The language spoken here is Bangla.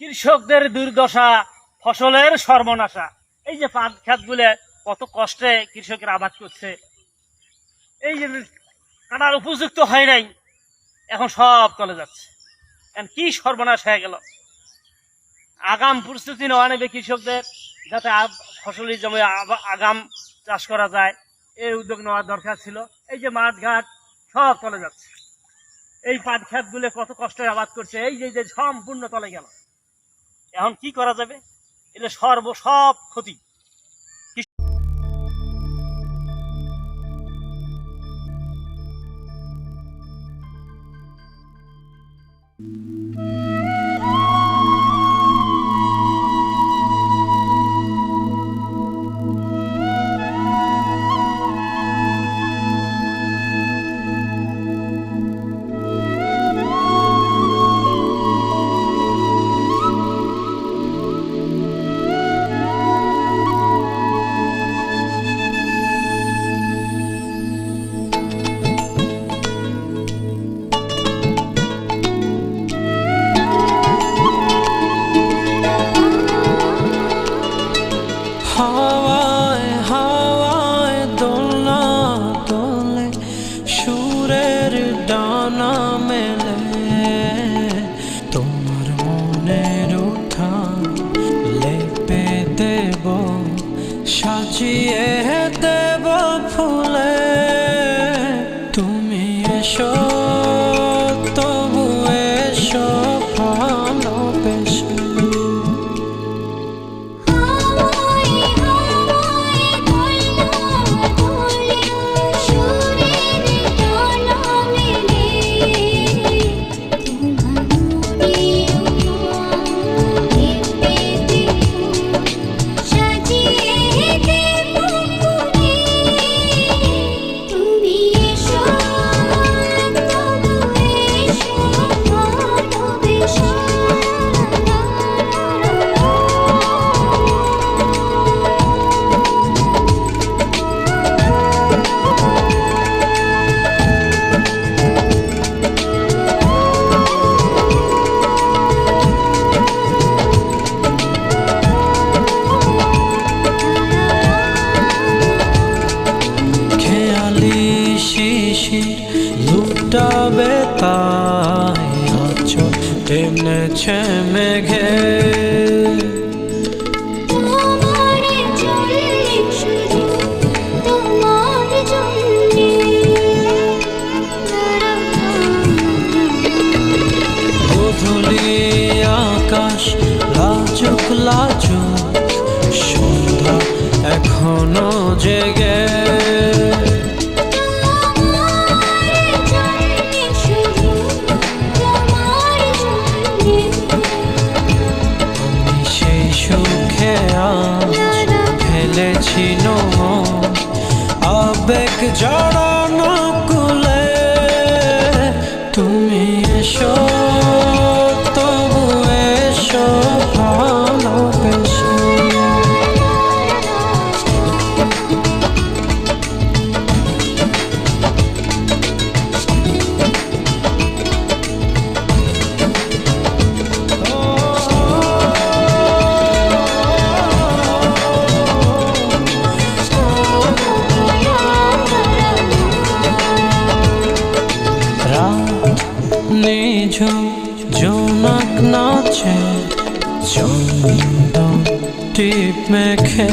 কৃষকদের দুর্দশা, ফসলের সর্বনাশা। এই যে পাট ক্ষেতগুলো কত কষ্টে কৃষকের আবাদ করছে, এই যে কাটার উপযুক্ত হয় নাই, এখন সব চলে যাচ্ছে। এখন কি সর্বনাশ হয়ে গেল। আগাম প্রস্তুতি নেওয়া নেবে কৃষকদের, যাতে ফসলি জমি আগাম চাষ করা যায়, এই উদ্যোগ নেওয়ার দরকার ছিল। এই যে মাঠ ঘাট সব চলে যাচ্ছে। এই পাট ক্ষেতগুলো কত কষ্টে আবাদ করছে, এই যে সম্পূর্ণ চলে গেল। এখন কি করা যাবে? এটা সব ক্ষতি। হাওয়ায় হাওয়ায় দোলনা দোলে, সুরের ডানা মেলে, তোমার মনের উঠান লেপে দেব, সাজিয়ে দেব ফুলে। তুমি এসো, তবু এসো ভালোবেসে। লুটাবে তাই আঁচল টেনেছে মেঘে। গোধূলি আকাশ লাজুক লাজুক, সন্ধ্যা এখনো জেগে। ফেলেছিল আবেগ জড়ানো কুলে, তুমি এসো, তবু এসো ভালোবেসে। নিঝুম জোনাক নাচে, চন্দন টিপ মেখে।